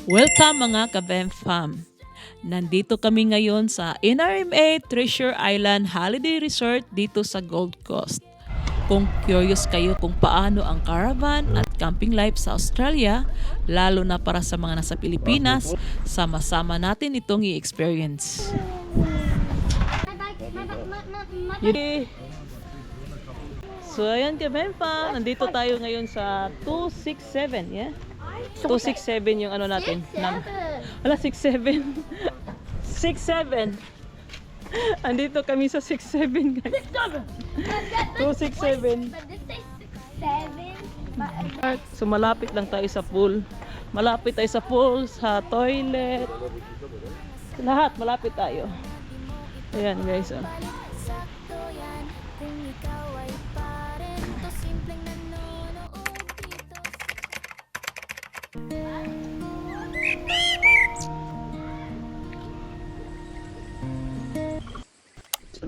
Welcome mga ka-BEM fam! Nandito kami ngayon sa NRMA Treasure Island Holiday Resort dito sa Gold Coast. Kung curious kayo kung paano ang caravan at camping life sa Australia, lalo na para sa mga nasa Pilipinas, sama-sama natin itong i-experience. So ayan ka-BEM fam, nandito tayo ngayon sa 267, yeah? 267 yung ano natin. Wala, 67. 67. Andito kami sa 67, guys. 267. So malapit lang tayo sa pool. Malapit tayo sa pool, sa toilet. Lahat, malapit tayo. Ayan, guys. Oh.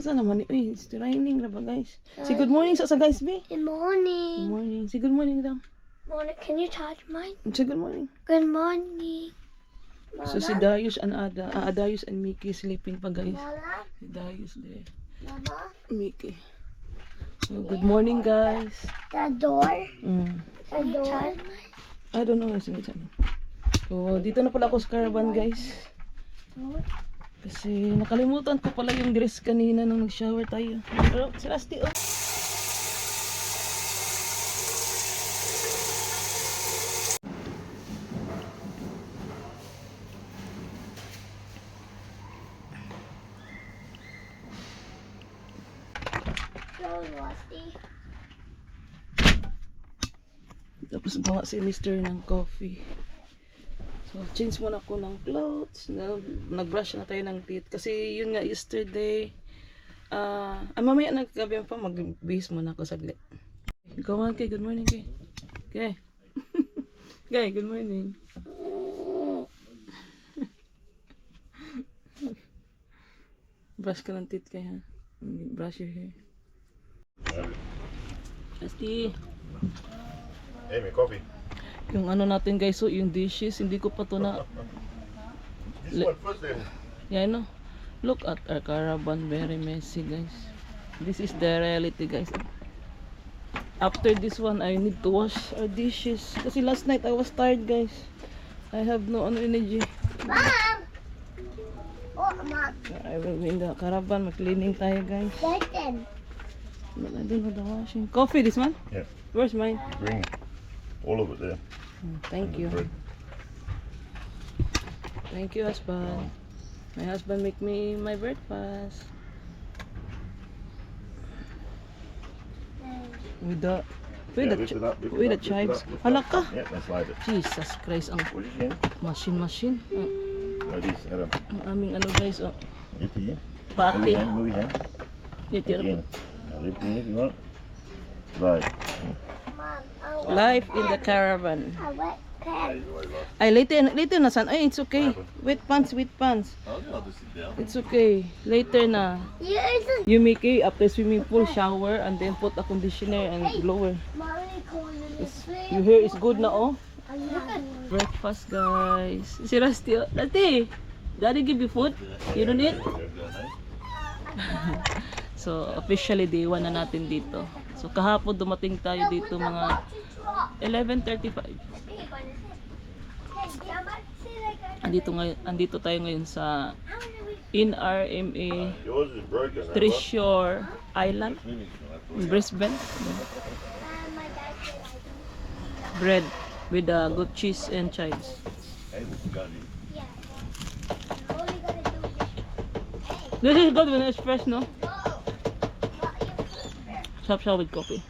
Saan naman? Uy, it's raining na ba, guys? Say good morning sa guys, be. Good morning. Good morning. Say good morning daw. Morning. Can you touch mine? Say good morning. Good morning. So si Darius and Darius and Mickey sleeping pa, guys. Mama? Si Darius there. Mama? Mickey. So good morning, guys. The door? Mm. The door? I don't know. So dito na pala ako sa caravan, guys. Kasi nakalimutan ko pala yung dress kanina nung nag-shower tayo. Pero si Rusty, oh. Tapos bawa si Mr. ng coffee. So, change muna ako ng clothes. Nag-brush na tayo ng teeth. Kasi yun nga, yesterday, mamaya nagkabi pa, mag-base muna ako saglit. Go on, Kay. Good morning, Kay. Kay. Kay, good morning. Brush ka ng teeth, Kay, ha? Brush your hair. Asti. Hey, may coffee. Yung ano natin, guys, so yung dishes, hindi ko pa to na... This one first then. Yeah, I know. Look at our caravan, very messy, guys. This is the reality, guys. After this one, I need to wash our dishes. Kasi last night, I was tired, guys. I have no energy. Mom! Oh, Mom. I will be in the caravan, mag-cleaning tayo, guys. Second. But I don't know the washing. Coffee, this one? Yeah. Where's mine? Bring all of it there. Thank you. Bread. Thank you, husband. My husband make me my breakfast. With the Lift it up, lift it up, chives. lift it up. Halaka. Yeah, that's like it. Jesus Christ, ang What is it? machine. Like this, Adam. Ang aming ano, guys, oh. Lift it, yeah. Pati. Move your hand. Titira. Again. Now lift it if you want. Right. Mom, Life in the caravan. a wet pen. Ay, later na san. Ay, it's okay. Wet pants. It's okay. Later na. Here's a You make it after swimming pool, shower, and then put a conditioner and blower. mommy calling this Your hair is good na, oh. Look at Breakfast, guys. Si Rusty, oh. Rusty, Daddy give you food? You don't eat? So, officially day 1 na natin dito. So, kahapon dumating tayo dito mga 11:35. Andito tayo ngayon sa NRMA Yours is broken. Treasure Island, Brisbane. Bread with good cheese and chives. This is good when it's fresh, no? Shop with coffee.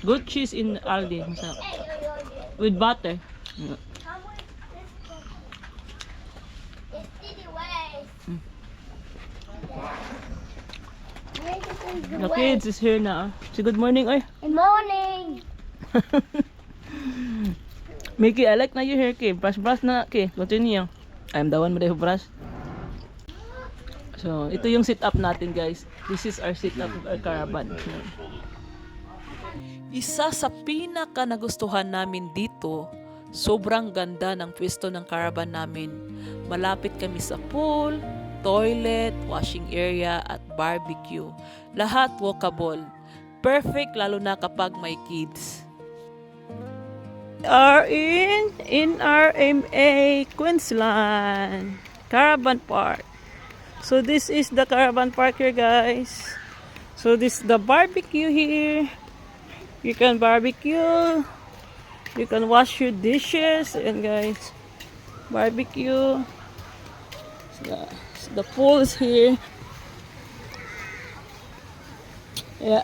Good cheese in Aldi. Masarap. With butter. The kids is here na. Say good morning, oy. Good morning. Mickey, I like na your hair, Kay. Brush na, Kay. Continue. I'm the one with the brush. So, ito yung sit-up natin, guys. This is our sit-up of our caravan. Isa sa pinaka nagustuhan namin dito Sobrang ganda ng pwesto ng caravan namin. Malapit kami sa pool, toilet, washing area at barbecue. Lahat walkable. Perfect lalo na kapag may kids. Are in RMA Queensland Caravan Park. So this is the caravan park here, guys. So this is the barbecue here. You can barbecue. You can wash your dishes. And guys, barbecue. So the pool is here. Yeah.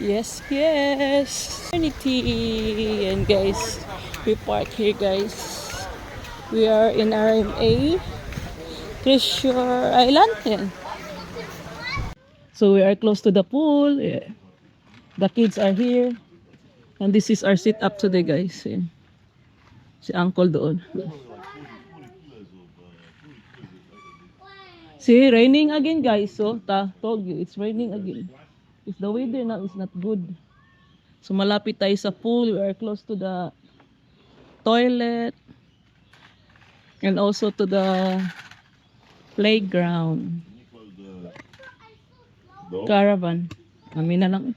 Yes, yes. Unity. And guys, we park here, guys. We are in RMA Treasure Island. Yan. So we are close to the pool. Yeah. The kids are here. And this is our sit up today, guys. Yan. Si Uncle doon. See, raining again, guys. So, told you, it's raining again. If the weather now is not good. So, malapit tayo sa pool. We are close to the toilet. And also to the playground. Door? Caravan. Amin na lang.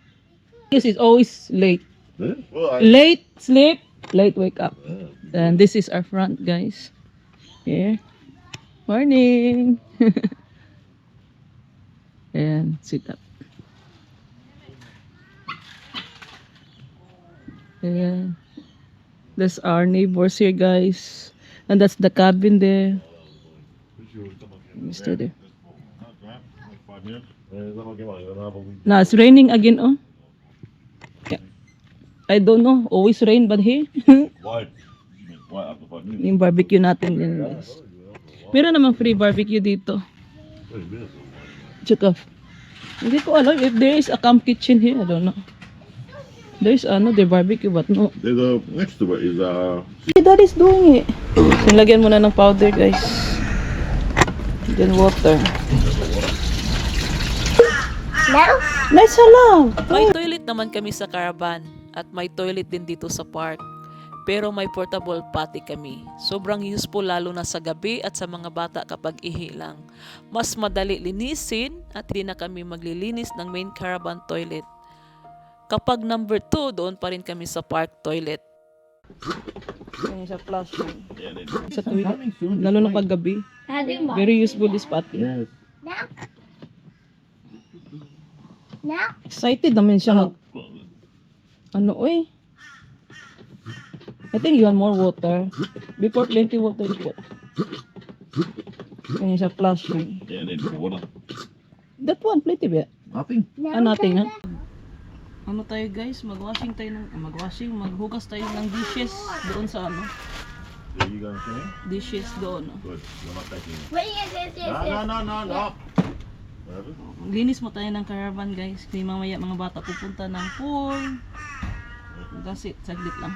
This is always late. Yeah. Well, Late sleep, late wake up. And this is our front, guys. Here. Morning. And sit up. Ayan. That's our neighbors here, guys. And that's the cabin there. Mr. there. 5 minutes. Now it's raining again, oh. Yeah. I don't know. Always rain, but here. Why? Why after 5 minutes? Yung barbecue natin din, guys. Meron namang free barbecue dito. 20 minutes. Tsaka, hindi ko alam if there is a camp kitchen here. I don't know. There is the barbecue, but no. There's next to it is Hey, Dad is doing it. So, lagyan muna ng powder, guys. Then water. Now? Nice lang. May toilet naman kami sa caravan at may toilet din dito sa park. Pero may portable potty kami. Sobrang useful lalo na sa gabi at sa mga bata kapag ihi lang. Mas madali linisin at hindi na kami maglilinis ng main caravan toilet. Kapag number 2, doon pa rin kami sa park toilet. Yung sa flushing. Sa toilet. Lalo na pag gabi. Very useful this potty. yes. Now? Now? Excited naman siya. I think you want more water. Before plenty water is good. Yung sa flushing. Yeah, need water. That one, plenty ba? Nothing. Nothing, ha? Ano tayo, guys? Maghugas tayo ng dishes doon sa There you go, Shane. dishes doon. Good. You're not taking it. Wait, yes. No. Whatever. Linis mo tayo ng caravan, guys. Kaya mamaya mga bata pupunta ng pool. That's it, saglit lang.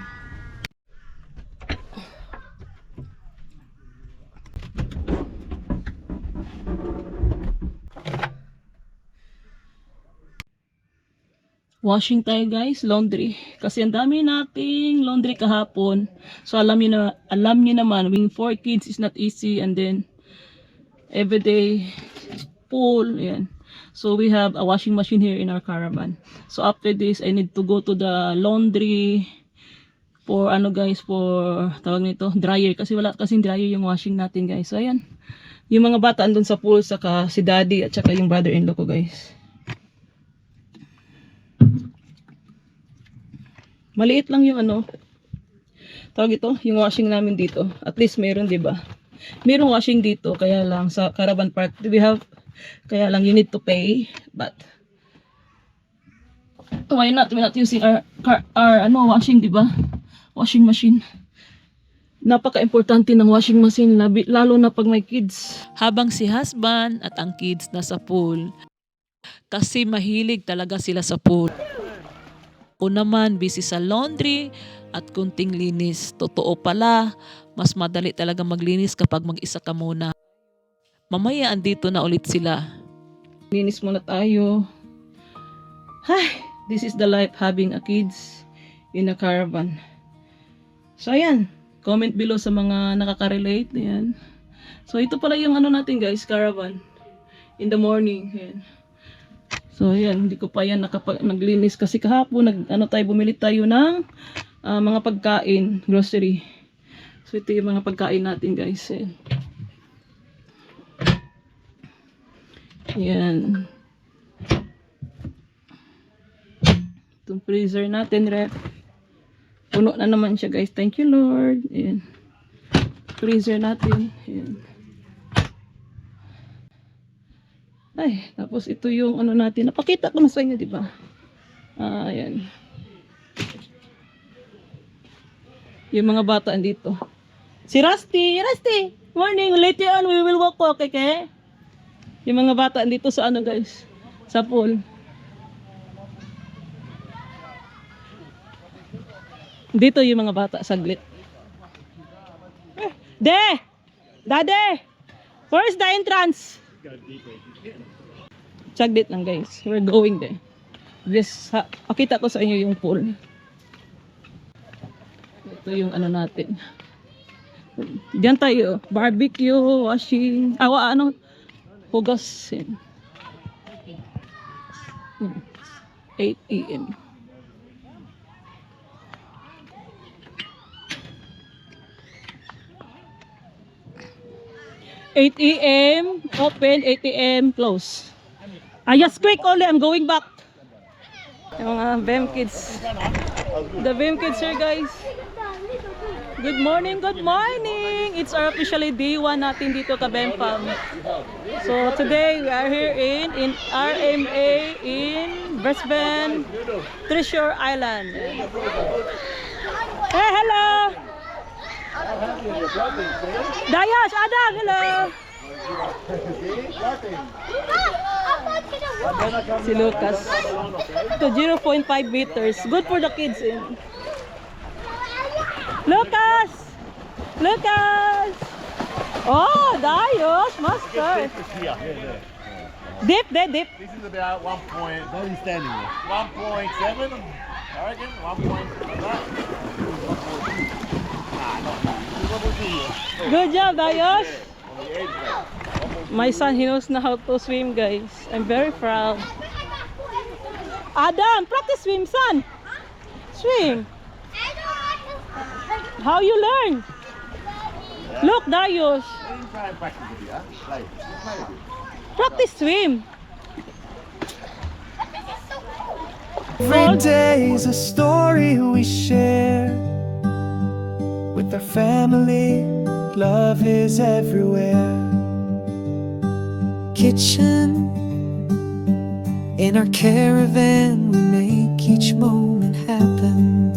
Washing tayo, guys, laundry. Kasi ang dami nating laundry kahapon. So alam niyo naman, wing 4 kids is not easy, and then everyday pool, yan. So we have a washing machine here in our caravan. So after this, I need to go to the laundry for for tawag nito, dryer, kasi wala kasing dryer yung washing natin, guys. So ayan. Yung mga bata andun sa pool, saka si daddy at saka yung brother-in-law ko, guys. Maliit lang yung tawag ito, yung washing namin dito. At least meron, 'di ba? Merong washing dito, kaya lang sa caravan park kaya lang you need to pay, but why not? We're not using our washing, 'di ba? Washing machine. Napaka-importante ng washing machine, lalo na pag may kids. Habang si husband at ang kids nasa pool, kasi mahilig talaga sila sa pool. Ako naman, busy sa laundry at kunting linis. Totoo pala, mas madali talaga maglinis kapag mag-isa ka muna. Mamaya andito na ulit sila. Linis muna tayo. Ay, this is the life having a kids. in a caravan. So ayan, comment below sa mga nakaka-relate. Ayan. So ito pala yung ano natin guys, caravan. In the morning. Ayan. So ayan, hindi ko pa yan naglinis kasi kahapon bumili tayo ng mga pagkain, grocery. So ito yung mga pagkain natin guys. Ayan. Ayan. Itong freezer natin, ref. Puno na naman siya guys. Thank you Lord. Ayan. Freezer natin. Ayan. Ay, tapos ito yung ano natin. Napakita ko na sa inyo, di ba? Ayan. Yung mga bata andito. Si Rusty! Rusty! Morning! Later on, we will walk, okay? Yung mga bata andito sa ano guys? Sa pool. Dito yung mga bata, saglit. De! Dade! Where's the entrance? Saglit lang guys. We're going there. Pakita ko sa inyo yung pool. Ito yung ano natin. Diyan tayo. Barbecue, washing. Hugas. 8 AM. 8 AM, open, 8 AM, close. Just quick only, I'm going back. Yung mga BEM kids. The BEM kids here, guys. Good morning, good morning! It's our officially day 1 natin dito ka BEM Farm. So today, we are here in RMA in Brisbane, Treasure Island. Hey, hello! Dayash, Adam, hello! Si Lucas. To 0.5 meters. Good for the kids. Lucas! Lucas! Oh, Dayash, master. Dip, dip. This is about 1 point. What are you standing there? 1.7, I reckon. 1 point. Good job, Dayash. My son, he knows now how to swim, guys. I'm very proud. Adam, practice swim, son. Swim. How you learn? Look, Dayash. Practice swim. Every day is a story we share with our family. Love is everywhere. Kitchen, in our caravan, we make each moment happen.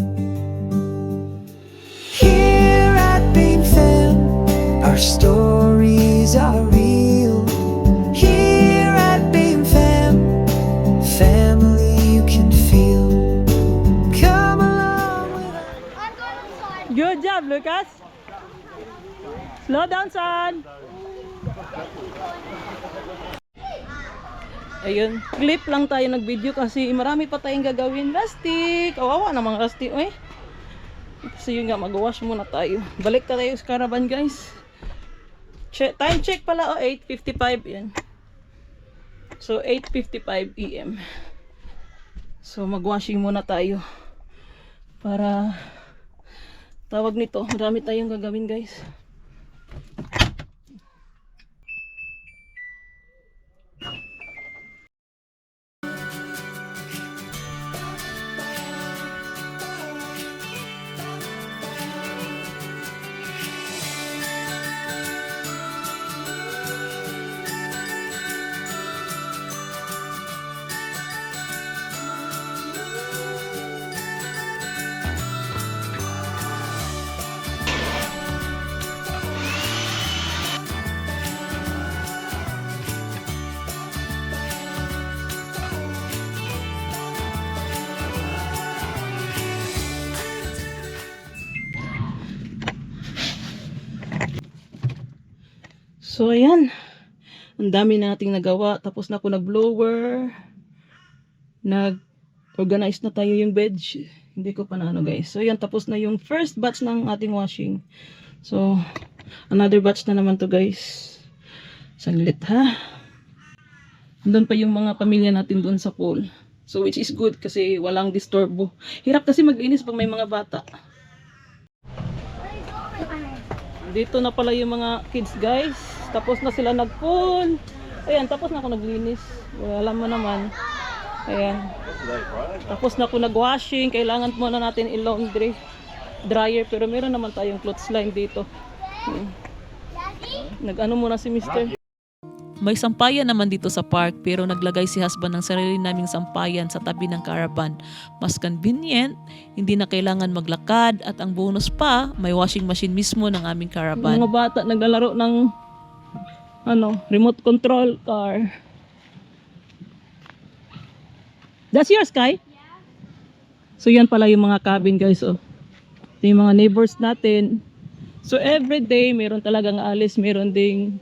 Here at Beam Fam, our stories are real. Here at Beam Fam, family you can feel. Come along with us. Good job, Lucas. Slow down, son. Ayun, clip lang tayo nag-video kasi marami pa tayong gagawin. Rusty! Kawawa namang Rusty, oy. Kasi yun nga, mag-wash muna tayo. Balik tayo sa caravan, guys. Time check pala, 8:55 yan. So, 8:55 AM. So, mag-washing muna tayo. Para, tawag nito, marami tayong gagawin, guys. So, ayan. Ang dami nating nagawa. Tapos na ako nag-blower. Nag-organize na tayo yung bed. Hindi ko pa na ano guys. So yan, tapos na yung first batch ng ating washing. So, another batch na naman to guys. Saglit ha. Doon pa yung mga pamilya natin doon sa pool. So which is good kasi walang disturbo. Hirap kasi maglinis pag may mga bata. Dito na pala yung mga kids guys. Tapos na sila nag-pool. Ayan, tapos na ako naglinis. Alam mo naman. Ayan. Tapos na ako nag-washing. Kailangan muna natin i-laundry. Dryer. Pero meron naman tayong clothes line dito. Nag-ano muna si Mr. May sampayan naman dito sa park pero naglagay si husband ng sarili naming sampayan sa tabi ng caravan. Mas convenient, hindi na kailangan maglakad at ang bonus pa, may washing machine mismo ng aming caravan. Mga bata naglalaro ng remote control car. That's yours, Kai? So yan pala yung mga cabin guys. Oh. Ito yung mga neighbors natin. So every day meron talagang alis, meron ding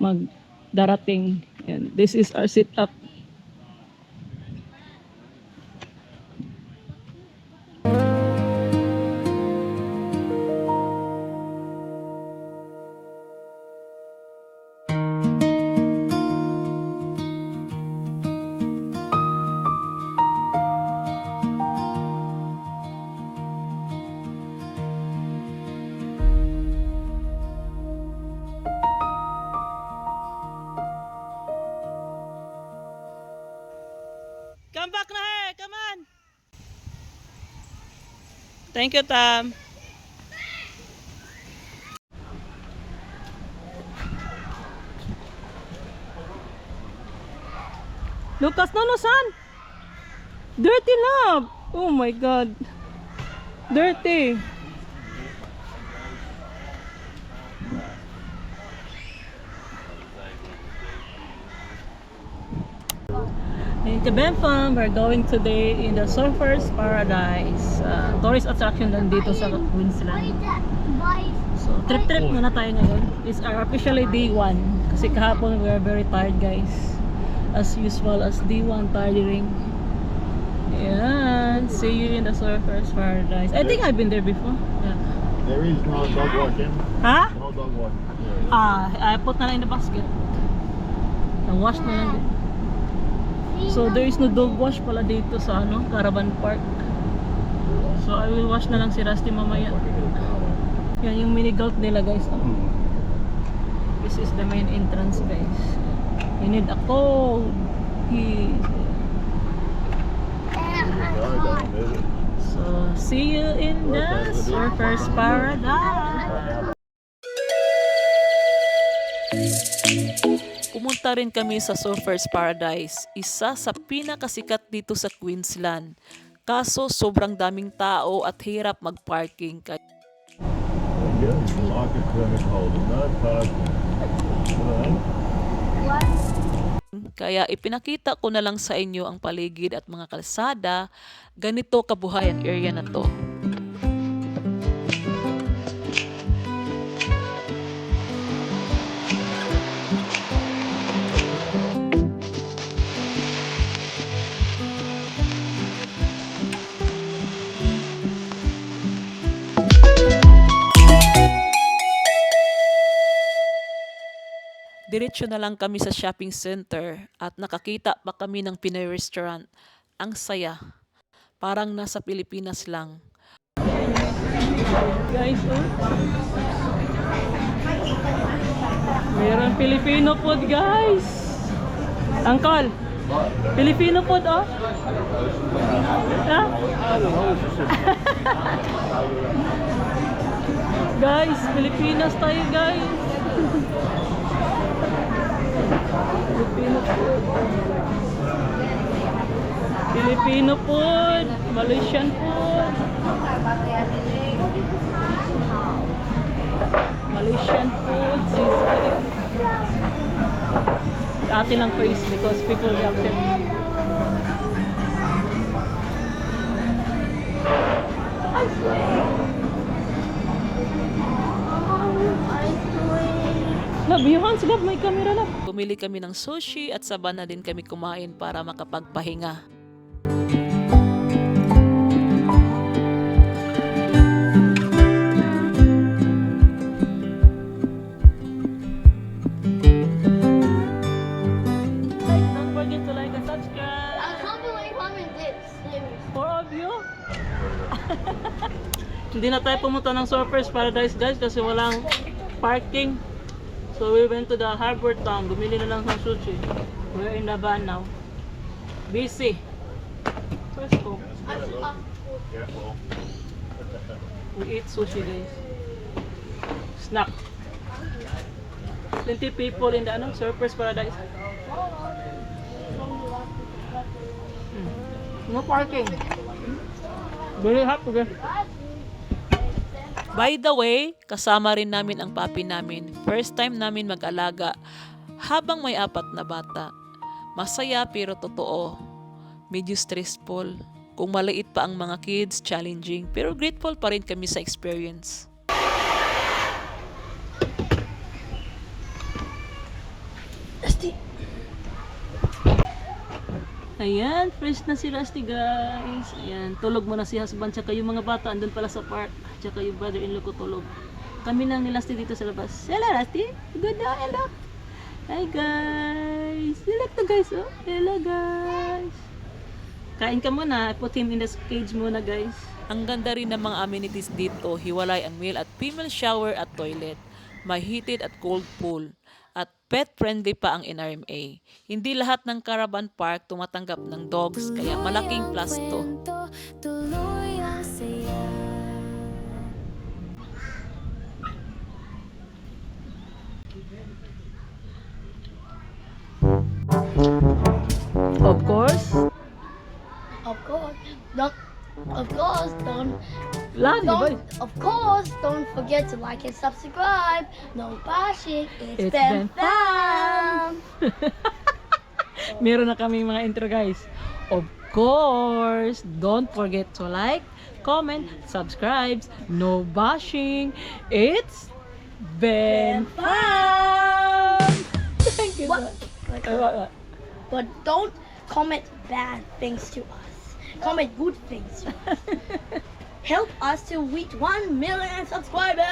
magdarating. And this is our setup. Come back na here. Come on. Thank you, Tam. Lucas, no, son. Dirty na. Oh my God. Dirty. In Kabempam, we're going today in the Surfers Paradise. Tourist attraction lang dito sa Queensland. So, trip-trip muna tayo ngayon. It's our officially day 1. Kasi kahapon we are very tired guys. As usual as day 1 tiring. Ayan. See you in the Surfers Paradise. I think I've been there before. Yeah. There is no dog washing. Ha? No dog washing. I put na lang in the basket. Na-wash na lang din. So there is no dog wash pala dito sa Caravan Park. So I will wash na lang si Rusty mamaya. Yan yung mini golf nila guys. This is the main entrance guys. You need a code. So see you in the Surfers Paradise. Pumunta rin kami sa Surfers Paradise, isa sa pinakasikat dito sa Queensland. Kaso sobrang daming tao at hirap mag-parking. Kaya ipinakita ko na lang sa inyo ang paligid at mga kalsada. Ganito kabuhay ang area na to. Diretso na lang kami sa shopping center at nakakita pa kami ng Pinoy restaurant. Ang saya. Parang nasa Pilipinas lang. Guys, meron Filipino food guys. Uncle, Filipino food Ha? Guys, Pilipinas tayo guys. Filipino food, Malaysian food, atin lang face because people reacted. Love, yung hands, love, may camera, love. Bumili kami ng sushi at saba na din kami kumain para makapagpahinga. Hindi na tayo pumunta ng Surfers Paradise guys kasi walang parking. So we went to the harbor town. Bumili na lang ng sushi. We're in the van now. Busy. Let's go. Careful. We eat sushi guys. Snack. Plenty people in the Surfers Paradise. No parking. Very hot today. By the way, kasama rin namin ang papi namin. First time namin mag-alaga habang may 4 na bata. Masaya pero totoo. Medyo stressful. Kung maliit pa ang mga kids, challenging. Pero grateful pa rin kami sa experience. Ayan, fresh na si Rusty guys. Ayan, tulog mo na si husband tsaka yung mga bata andun pala sa park. Tsaka yung brother-in-law ko tulog. Kami lang ni Rusty dito sa labas. Hello Rusty. Good day, hello. Hi guys. Select to guys, oh. Hello guys. Kain ka muna. Put him in the cage muna guys. Ang ganda rin ng mga amenities dito. Hiwalay ang male at female shower at toilet. May heated at cold pool. At pet-friendly pa ang NRMA. Hindi lahat ng caravan park tumatanggap ng dogs, kaya malaking plus to. Tuloy ang saya. Of course. Of course, don't forget to like and subscribe. No bashing. It's It's been been fun. Meron na kaming mga intro guys. Of course, don't forget to like, comment, subscribe. No bashing. It's been fun. Thank you. What? What? But don't comment bad things to us. Comment good things to us. Help us to reach 1 million subscribers.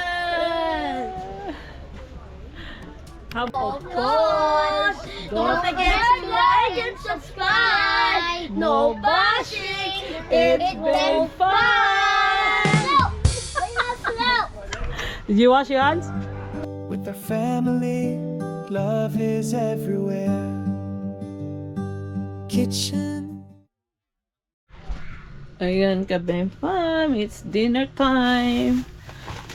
How Of course, don't forget to like and subscribe. No bashing. It's been fun. Did you wash your hands? With our family, love is everywhere. Kitchen. Ayan, Kabem Fam, it's dinner time.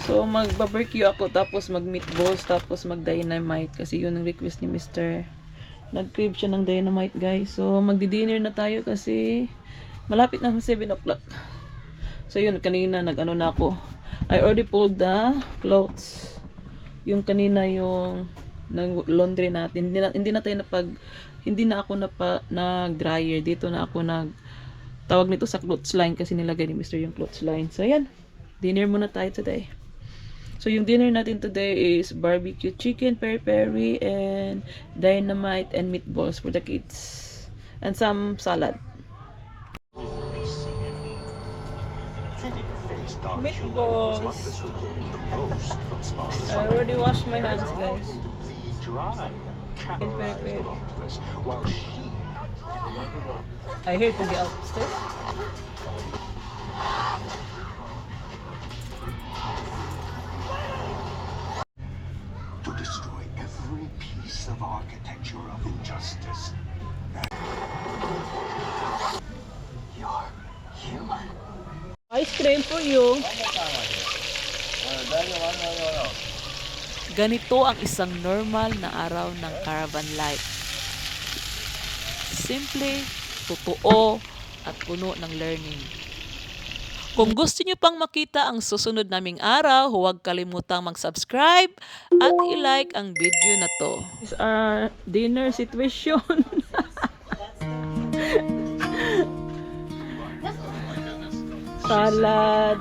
So, mag-barbecue ako, tapos mag-meatballs, tapos mag-dynamite. Kasi yun ang request ni Mr. Nag-crave siya ng dynamite, guys. So, magdi-dinner na tayo kasi malapit na 7 o'clock. So, yun, kanina nag-ano na ako. I already pulled the clothes. Yung kanina yung laundry natin. Hindi na ako nag-dryer. Dito na ako tawag nito sa clothes line kasi nilagay ni Mr. yung clothes line. So, ayan. Dinner muna tayo today. So, yung dinner natin today is barbecue chicken, peri-peri, and dynamite and meatballs for the kids. And some salad. Meatballs. I already washed my hands, guys. And peri-peri. I hear to get upstairs. To destroy every piece of architecture of injustice. You're human. Ice cream for you. Ganito ang isang normal na araw ng caravan life. Simple, totoo, at puno ng learning. Kung gusto niyo pang makita ang susunod naming araw, huwag kalimutang mag-subscribe at i-like ang video na to. This is our dinner situation. Salad,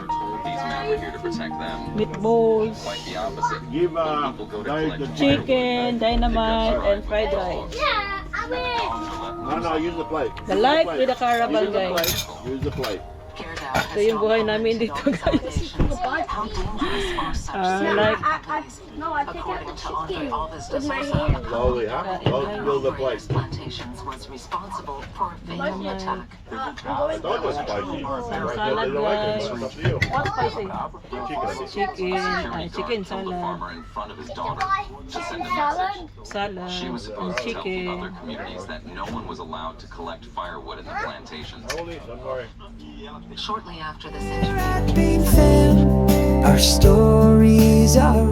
meatballs, Give Dave the chicken, dynamite, and fried rice. Yeah, I will. No, use the plate. The life with the caravan, Use the guys. plate. Use the plate. Ito yung buhay namin dito, guys. Like, I pick up the chicken with my hand. Slowly, huh? Build the place. Plantations was responsible for a fatal attack. Don't go spicy. salad, They don't like it. guys. It's up to you. What spicy? Chicken. Chicken Told the salad, farmer in front of his daughter to send a Salad? message. She was salad, and supposed to tell the chicken. other communities that no one was allowed to collect firewood in the plantations. Hold it, don't worry. Shortly after this Wrapping interview, them, our stories are